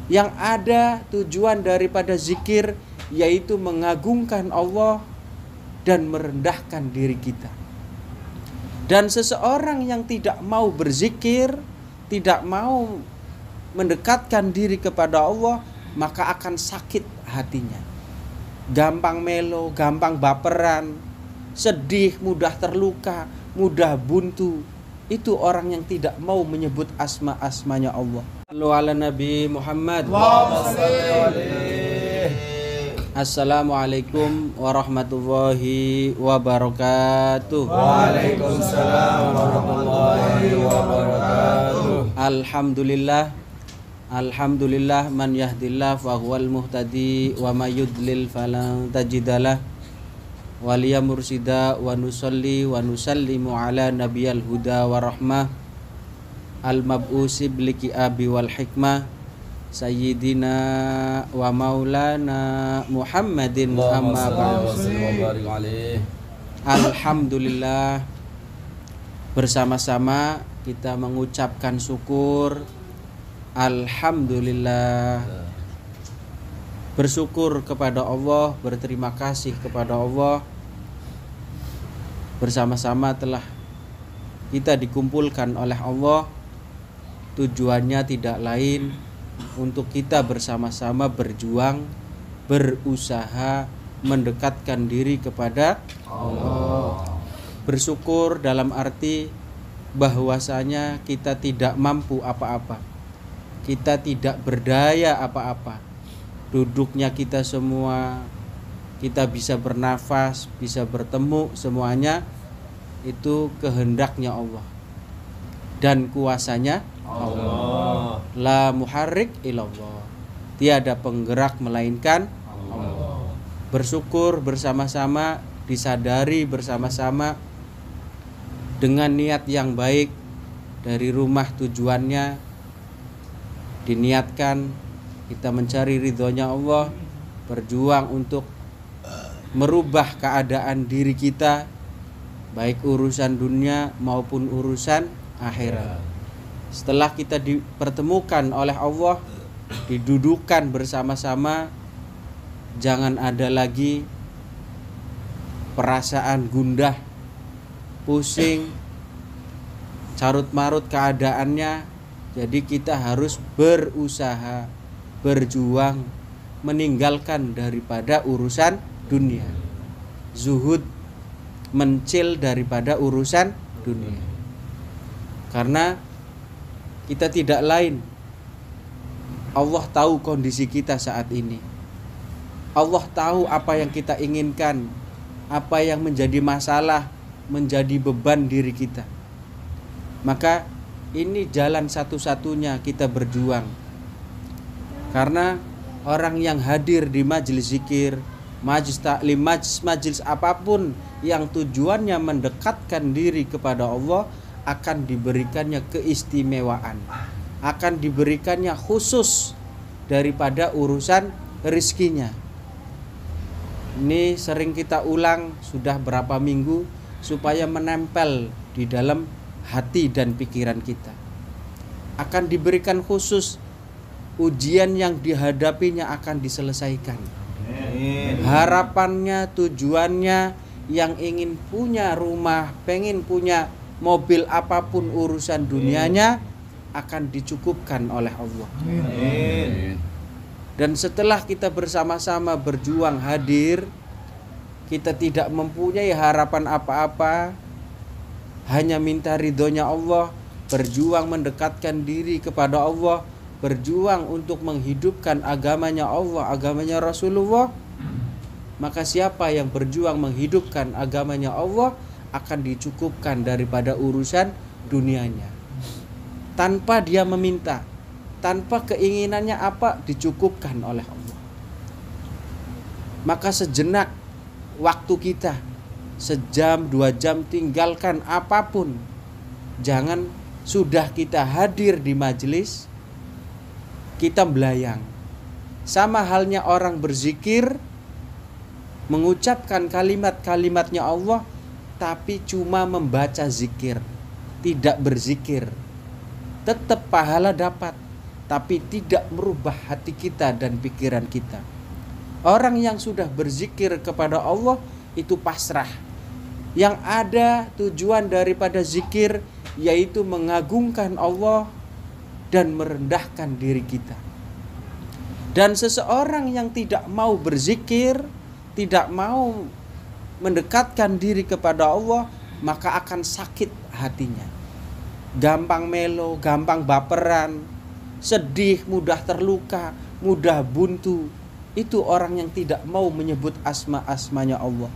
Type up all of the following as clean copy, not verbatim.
Yang ada tujuan daripada zikir yaitu mengagungkan Allah dan merendahkan diri kita. Dan seseorang yang tidak mau berzikir, tidak mau mendekatkan diri kepada Allah, maka akan sakit hatinya. Gampang melo, gampang baperan, sedih, mudah terluka, mudah buntu. Itu orang yang tidak mau menyebut asma-asmanya Allah. Sallu ala Nabi Muhammad. Assalamualaikum warahmatullahi wabarakatuh. Waalaikumsalam warahmatullahi wabarakatuh. Alhamdulillah man yahdillah fahuwal muhtadi wa may yudlil falan tajidalah waliya mursida wa nusalli wa nusallimu ala nabiyal huda wa rahmah al mab'usi bliki abi wal hikmah Sayyidina wa maulana Muhammadin amma ba'du. Alhamdulillah, bersama-sama kita mengucapkan syukur. Alhamdulillah, bersyukur kepada Allah, berterima kasih kepada Allah. Bersama-sama telah kita dikumpulkan oleh Allah. Tujuannya tidak lain untuk kita bersama-sama berjuang, berusaha mendekatkan diri kepada Allah. Bersyukur dalam arti bahwasanya kita tidak mampu apa-apa, kita tidak berdaya apa-apa. Duduknya kita semua, kita bisa bernafas, bisa bertemu, semuanya itu kehendaknya Allah dan kuasanya Allah. La muharrik illallah, tiada penggerak melainkan Allah. Bersyukur bersama-sama, disadari bersama-sama dengan niat yang baik. Dari rumah tujuannya diniatkan kita mencari ridhonya Allah, berjuang untuk merubah keadaan diri kita, baik urusan dunia maupun urusan akhirat. Setelah kita dipertemukan oleh Allah, didudukan bersama-sama, jangan ada lagi perasaan gundah, pusing, carut-marut keadaannya. Jadi kita harus berusaha, berjuang, meninggalkan daripada urusan dunia. Zuhud, mencil daripada urusan dunia. Karena kita tidak lain, Allah tahu kondisi kita saat ini. Allah tahu apa yang kita inginkan, apa yang menjadi masalah, menjadi beban diri kita. Maka ini jalan satu-satunya kita berjuang. Karena orang yang hadir di majelis zikir, majelis taklim, majelis apapun yang tujuannya mendekatkan diri kepada Allah, akan diberikannya keistimewaan, akan diberikannya khusus daripada urusan rezekinya. Ini sering kita ulang sudah berapa minggu supaya menempel di dalam hati dan pikiran kita. Akan diberikan khusus, ujian yang dihadapinya akan diselesaikan. Harapannya, tujuannya, yang ingin punya rumah, pengen punya mobil apapun urusan dunianya akan dicukupkan oleh Allah. Dan setelah kita bersama-sama berjuang hadir, kita tidak mempunyai harapan apa-apa, hanya minta ridhonya Allah, berjuang mendekatkan diri kepada Allah, berjuang untuk menghidupkan agamanya Allah, agamanya Rasulullah. Maka siapa yang berjuang menghidupkan agamanya Allah akan dicukupkan daripada urusan dunianya. Tanpa dia meminta, tanpa keinginannya apa, dicukupkan oleh Allah. Maka sejenak waktu kita, sejam, 2 jam, tinggalkan apapun. Jangan sudah kita hadir di majelis, kita belayang. Sama halnya orang berzikir, mengucapkan kalimat-kalimatnya Allah, tapi cuma membaca zikir, tidak berzikir, tetap pahala dapat. tapi tidak merubah hati kita dan pikiran kita. Orang yang sudah berzikir kepada Allah itu pasrah. Yang ada tujuan daripada zikir yaitu mengagungkan Allah dan merendahkan diri kita. Dan seseorang yang tidak mau berzikir, tidak mau mendekatkan diri kepada Allah, maka akan sakit hatinya. Gampang melo, gampang baperan, sedih, mudah terluka, mudah buntu. Itu orang yang tidak mau menyebut asma-asmanya Allah.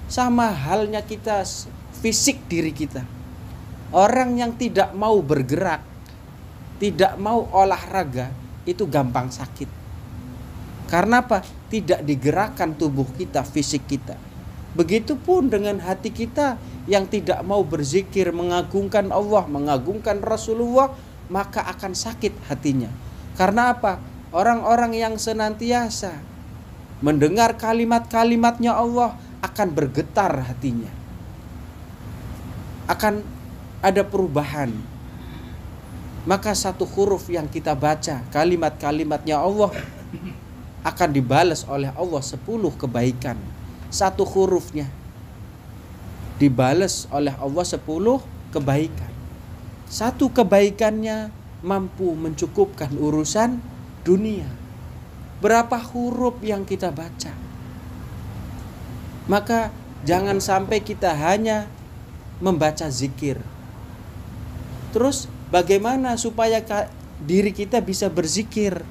Sama halnya kita, fisik diri kita. Orang yang tidak mau bergerak, tidak mau olahraga, itu gampang sakit. Karena apa? Tidak digerakkan tubuh kita, fisik kita. Begitupun dengan hati kita yang tidak mau berzikir, mengagungkan Allah, mengagungkan Rasulullah, maka akan sakit hatinya. Karena apa? Orang-orang yang senantiasa mendengar kalimat-kalimatnya Allah akan bergetar hatinya. Akan ada perubahan. Maka satu huruf yang kita baca, kalimat-kalimatnya Allah, akan dibalas oleh Allah 10 kebaikan. Satu hurufnya dibalas oleh Allah 10 kebaikan. Satu kebaikannya mampu mencukupkan urusan dunia. Berapa huruf yang kita baca? Maka jangan sampai kita hanya membaca zikir. Terus bagaimana supaya diri kita bisa berzikir?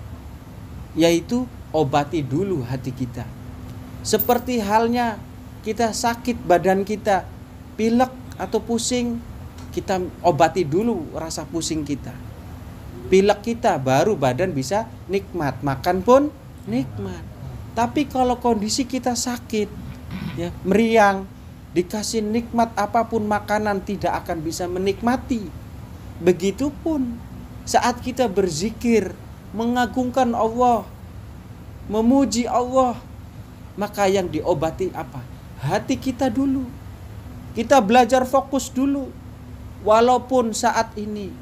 Yaitu obati dulu hati kita. Seperti halnya kita sakit badan kita, pilek atau pusing, kita obati dulu rasa pusing kita. Pilek kita baru badan bisa nikmat, makan pun nikmat. Tapi kalau kondisi kita sakit, ya, meriang, dikasih nikmat apapun makanan tidak akan bisa menikmati. Begitupun saat kita berzikir, mengagungkan Allah, memuji Allah, maka yang diobati apa? Hati kita dulu. Kita belajar fokus dulu. Walaupun saat ini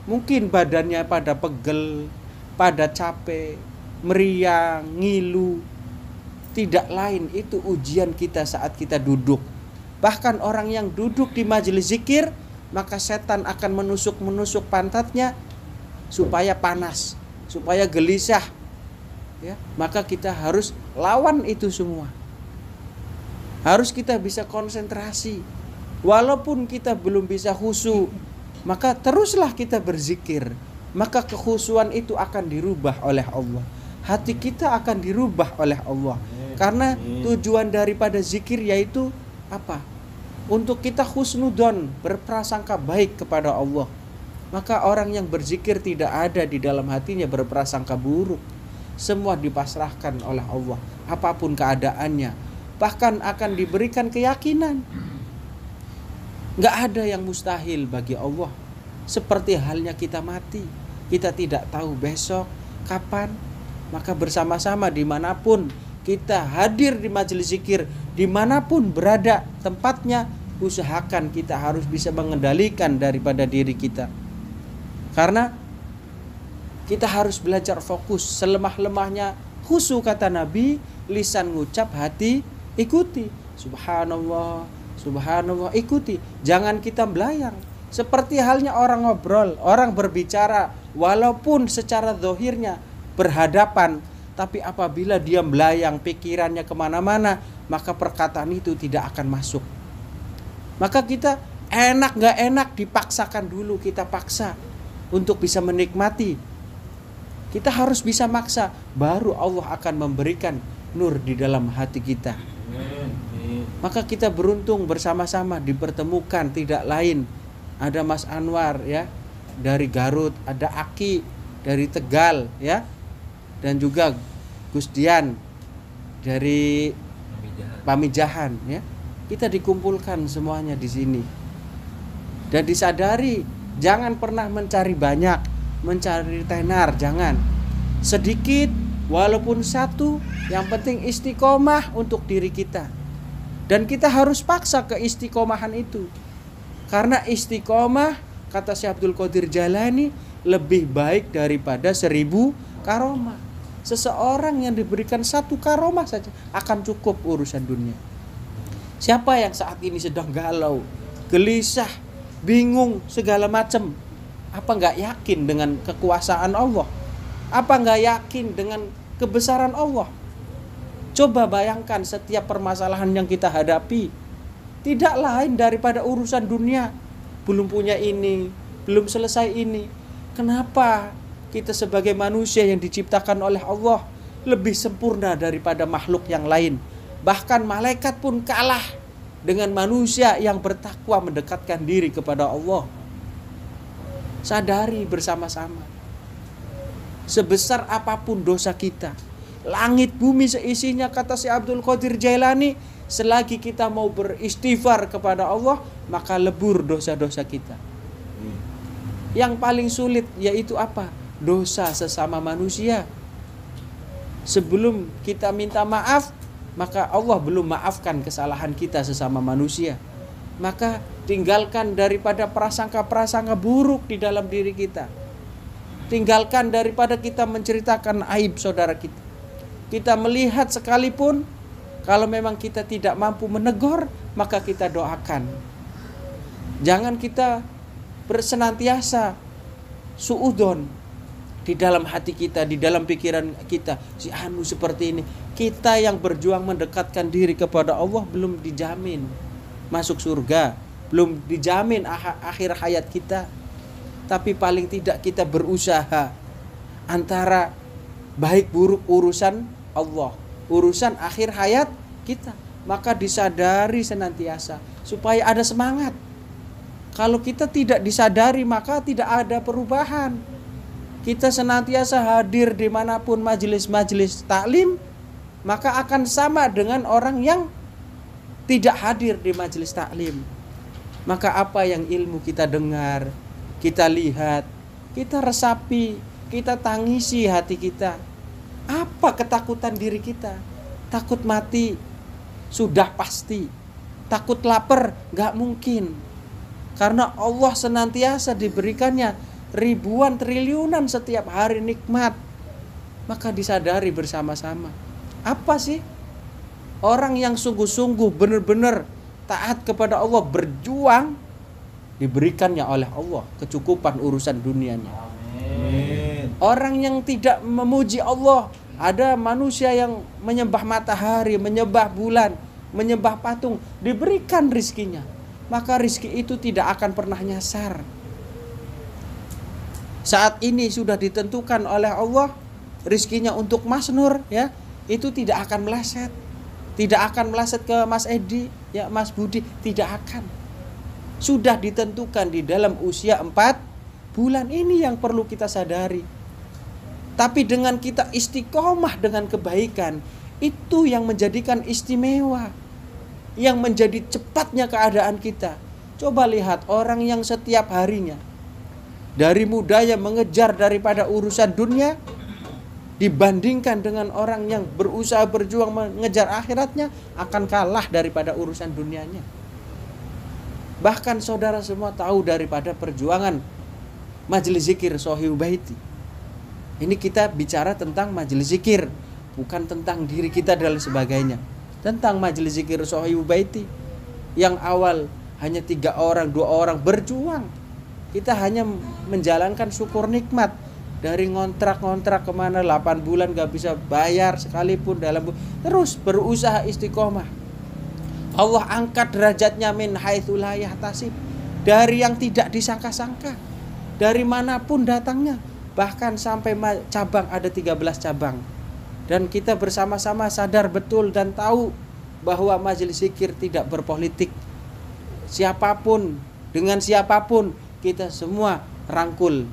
mungkin badannya pada pegel, pada capek, meriang, ngilu. Tidak lain itu ujian kita saat kita duduk. Bahkan orang yang duduk di majelis zikir, maka setan akan menusuk-menusuk pantatnya supaya panas, supaya gelisah. Ya, maka kita harus lawan itu semua. Harus kita bisa konsentrasi. Walaupun kita belum bisa khusyuk, maka teruslah kita berzikir. Maka kekhusyuan itu akan dirubah oleh Allah. Hati kita akan dirubah oleh Allah. Karena tujuan daripada zikir yaitu apa? Untuk kita husnudon, berprasangka baik kepada Allah. Maka orang yang berzikir tidak ada di dalam hatinya berprasangka buruk. Semua dipasrahkan oleh Allah, apapun keadaannya. Bahkan akan diberikan keyakinan. Gak ada yang mustahil bagi Allah. Seperti halnya kita mati, kita tidak tahu besok kapan. Maka bersama-sama dimanapun kita hadir di majelis zikir, dimanapun berada tempatnya, usahakan kita harus bisa mengendalikan daripada diri kita. Karena kita harus belajar fokus. Selemah-lemahnya khusyuk kata Nabi, lisan ngucap, hati ikuti. Subhanallah, subhanallah, ikuti. Jangan kita melayang. Seperti halnya orang ngobrol, orang berbicara, walaupun secara zahirnya berhadapan, tapi apabila dia melayang pikirannya kemana-mana, maka perkataan itu tidak akan masuk. Maka kita enak gak enak dipaksakan dulu, kita paksa untuk bisa menikmati. Kita harus bisa maksa, baru Allah akan memberikan nur di dalam hati kita. Maka kita beruntung bersama-sama dipertemukan, tidak lain. Ada Mas Anwar ya dari Garut, ada Aki dari Tegal ya, dan juga Gus Dian dari Pamijahan ya. Kita dikumpulkan semuanya di sini. Dan disadari, jangan pernah mencari banyak, mencari tenar, jangan. Sedikit walaupun satu, yang penting istiqomah untuk diri kita. Dan kita harus paksa keistiqomahan itu. Karena istiqomah, kata Syekh Abdul Qadir Jalani, lebih baik daripada 1000 karomah. Seseorang yang diberikan 1 karomah saja akan cukup urusan dunia. Siapa yang saat ini sedang galau, gelisah, bingung, segala macam, apa nggak yakin dengan kekuasaan Allah? Apa nggak yakin dengan kebesaran Allah? Coba bayangkan setiap permasalahan yang kita hadapi, tidak lain daripada urusan dunia. Belum punya ini, belum selesai ini. Kenapa kita sebagai manusia yang diciptakan oleh Allah lebih sempurna daripada makhluk yang lain? Bahkan malaikat pun kalah dengan manusia yang bertakwa mendekatkan diri kepada Allah. Sadari bersama-sama, sebesar apapun dosa kita, langit bumi seisinya, kata si Abdul Qadir Jailani, selagi kita mau beristighfar kepada Allah, maka lebur dosa-dosa kita. Yang paling sulit yaitu apa? Dosa sesama manusia. Sebelum kita minta maaf, maka Allah belum maafkan kesalahan kita sesama manusia. Maka tinggalkan daripada prasangka-prasangka buruk di dalam diri kita. Tinggalkan daripada kita menceritakan aib saudara kita. Kita melihat sekalipun, kalau memang kita tidak mampu menegur, maka kita doakan. Jangan kita bersenantiasa suudon di dalam hati kita, di dalam pikiran kita, si anu seperti ini. Kita yang berjuang mendekatkan diri kepada Allah belum dijamin masuk surga, belum dijamin akhir hayat kita. Tapi paling tidak kita berusaha antara baik buruk urusan Allah, urusan akhir hayat kita. Maka disadari senantiasa supaya ada semangat. Kalau kita tidak disadari, maka tidak ada perubahan. Kita senantiasa hadir dimanapun majelis-majelis taklim, maka akan sama dengan orang yang tidak hadir di majelis taklim. Maka apa yang ilmu kita dengar, kita lihat, kita resapi, kita tangisi hati kita. Apa ketakutan diri kita? Takut mati sudah pasti. Takut lapar gak mungkin. Karena Allah senantiasa diberikannya ribuan triliunan setiap hari nikmat. Maka disadari bersama-sama. Apa sih? Orang yang sungguh-sungguh benar-benar taat kepada Allah, berjuang, diberikannya oleh Allah kecukupan urusan dunianya. Amin. Orang yang tidak memuji Allah, ada manusia yang menyembah matahari, menyembah bulan, menyembah patung, diberikan rizkinya, maka rizki itu tidak akan pernah nyasar. Saat ini sudah ditentukan oleh Allah rizkinya untuk Mas Nur, ya, itu tidak akan meleset. Tidak akan meleset ke Mas Edi, ya, Mas Budi, tidak akan. Sudah ditentukan di dalam usia 4 bulan. Ini yang perlu kita sadari. Tapi dengan kita istiqomah dengan kebaikan, itu yang menjadikan istimewa, yang menjadi cepatnya keadaan kita. Coba lihat orang yang setiap harinya dari mudanya mengejar daripada urusan dunia, dibandingkan dengan orang yang berusaha berjuang mengejar akhiratnya, akan kalah daripada urusan dunianya. Bahkan saudara semua tahu daripada perjuangan majelis zikir Sohibul Baiti. Ini kita bicara tentang majelis zikir, bukan tentang diri kita dan sebagainya. Tentang majelis zikir Sohibul Baiti yang awal hanya 3 orang, 2 orang berjuang. Kita hanya menjalankan syukur nikmat. Dari ngontrak-ngontrak kemana 8 bulan gak bisa bayar sekalipun dalam terus berusaha istiqomah. Allah angkat derajatnya min haitsu la yahtasib, dari yang tidak disangka-sangka, dari manapun datangnya, bahkan sampai cabang ada 13 cabang. Dan kita bersama-sama sadar betul dan tahu bahwa majelis zikir tidak berpolitik. Siapapun dengan siapapun kita semua rangkul,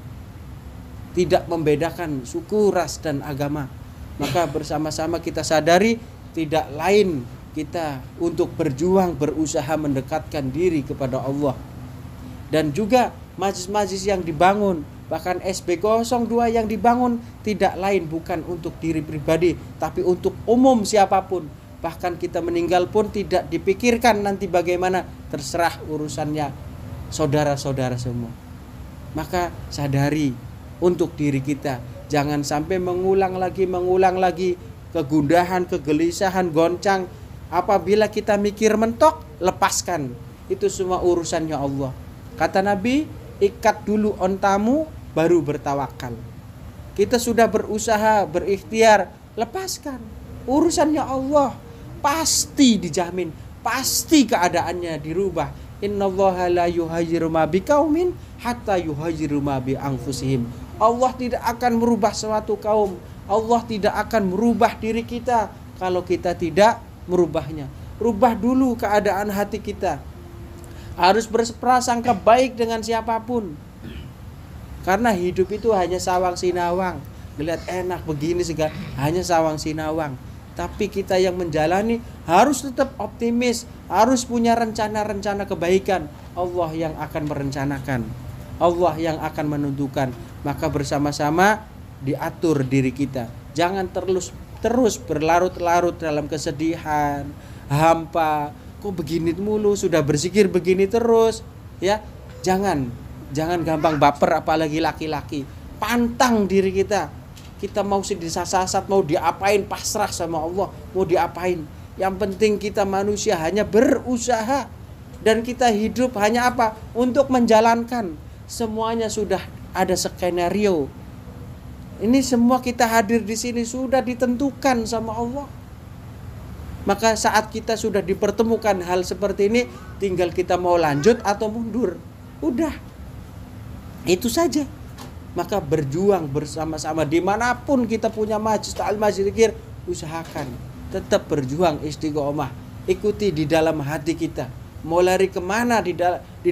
tidak membedakan suku, ras, dan agama. Maka bersama-sama kita sadari tidak lain kita untuk berjuang, berusaha mendekatkan diri kepada Allah. Dan juga majlis-majlis yang dibangun, bahkan SB02 yang dibangun, tidak lain bukan untuk diri pribadi, tapi untuk umum siapapun. Bahkan kita meninggal pun tidak dipikirkan nanti bagaimana, terserah urusannya saudara-saudara semua. Maka sadari untuk diri kita. Jangan sampai mengulang lagi kegundahan, kegelisahan, goncang. Apabila kita mikir mentok, lepaskan. Itu semua urusannya Allah. Kata Nabi, ikat dulu ontamu baru bertawakal. Kita sudah berusaha, berikhtiar, lepaskan. Urusannya Allah. Pasti dijamin, pasti keadaannya dirubah. Innallaha la yughayyiru ma biqaumin hatta yughayyiru ma bi anfusihim. Allah tidak akan merubah suatu kaum. Allah tidak akan merubah diri kita kalau kita tidak merubahnya. Rubah dulu keadaan hati kita. Harus berprasangka baik dengan siapapun. Karena hidup itu hanya sawang sinawang. Ngelihat enak begini segala, hanya sawang sinawang. Tapi kita yang menjalani harus tetap optimis, harus punya rencana-rencana kebaikan. Allah yang akan merencanakan, Allah yang akan menentukan. Maka bersama-sama diatur diri kita. Jangan terus berlarut-larut dalam kesedihan, hampa. Kok begini mulu, sudah berzikir begini terus, ya. Jangan gampang baper, apalagi laki-laki. Pantang diri kita. Kita mau disasat, mau diapain, pasrah sama Allah, mau diapain. Yang penting kita manusia hanya berusaha, dan kita hidup hanya apa? Untuk menjalankan. Semuanya sudah ada skenario. Ini semua kita hadir di sini sudah ditentukan sama Allah. Maka saat kita sudah dipertemukan hal seperti ini, tinggal kita mau lanjut atau mundur. Udah. Itu saja. Maka berjuang bersama-sama dimanapun kita punya majlis ta'lim, majlis zikir, usahakan tetap berjuang istiqomah. Ikuti di dalam hati kita. Mau lari kemana di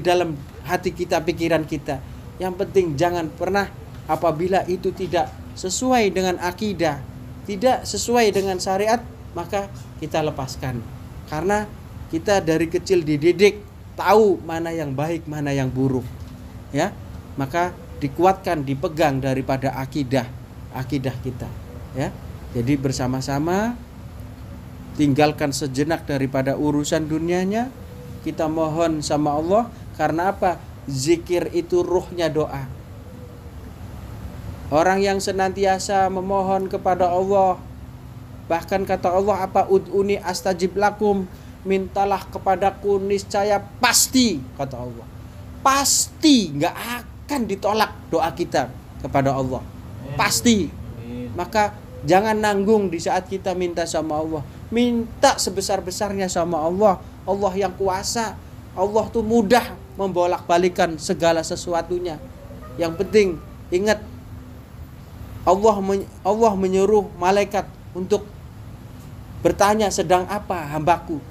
dalam hati kita, pikiran kita. Yang penting jangan pernah, apabila itu tidak sesuai dengan akidah, tidak sesuai dengan syariat, maka kita lepaskan. Karena kita dari kecil dididik tahu mana yang baik, mana yang buruk. Ya, maka dikuatkan, dipegang daripada akidah kita, ya. Jadi bersama-sama tinggalkan sejenak daripada urusan dunianya, kita mohon sama Allah. Karena apa? Zikir itu ruhnya doa. Orang yang senantiasa memohon kepada Allah, bahkan kata Allah apa? Ud'uni astajib lakum, mintalah kepadaku niscaya pasti, kata Allah. Pasti enggak akan ditolak doa kita kepada Allah. Pasti. Maka jangan nanggung di saat kita minta sama Allah. Minta sebesar-besarnya sama Allah. Allah yang kuasa. Allah tuh mudah membolak-balikan segala sesuatunya. Yang penting ingat, Allah menyuruh malaikat untuk bertanya, sedang apa hambaku?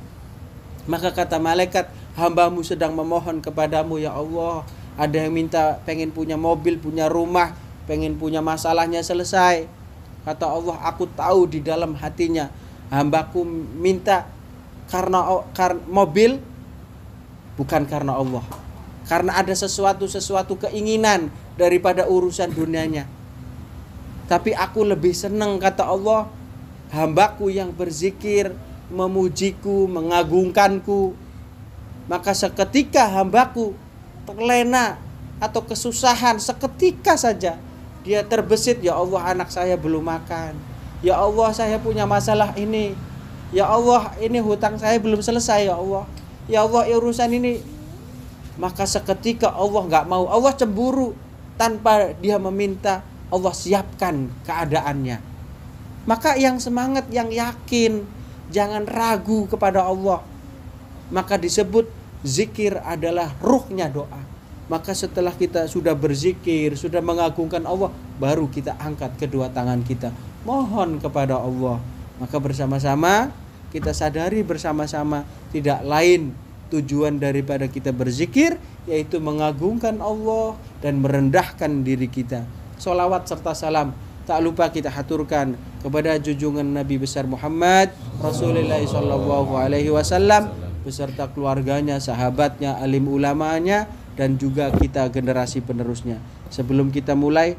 Maka kata malaikat, hambamu sedang memohon kepadamu ya Allah. Ada yang minta pengen punya mobil, punya rumah, pengen punya masalahnya selesai. Kata Allah, aku tahu di dalam hatinya hambaku minta karena mobil, bukan karena Allah. Karena ada sesuatu keinginan daripada urusan dunianya. Tapi aku lebih senang, kata Allah, hambaku yang berzikir, memujiku, mengagungkanku. Maka seketika hambaku terlena atau kesusahan, seketika saja dia terbesit, ya Allah anak saya belum makan, ya Allah saya punya masalah ini, ya Allah ini hutang saya belum selesai, ya Allah urusan ini. Maka seketika Allah gak mau, Allah cemburu, tanpa dia meminta Allah siapkan keadaannya. Maka yang semangat, yang yakin, jangan ragu kepada Allah. Maka disebut zikir adalah ruhnya doa. Maka setelah kita sudah berzikir, sudah mengagungkan Allah, baru kita angkat kedua tangan kita, mohon kepada Allah. Maka bersama-sama kita sadari bersama-sama, tidak lain tujuan daripada kita berzikir, yaitu mengagungkan Allah dan merendahkan diri kita. Sholawat serta salam tak lupa kita haturkan kepada junjungan Nabi besar Muhammad Rasulullah SAW, beserta keluarganya, sahabatnya, alim ulamanya, dan juga kita generasi penerusnya. Sebelum kita mulai,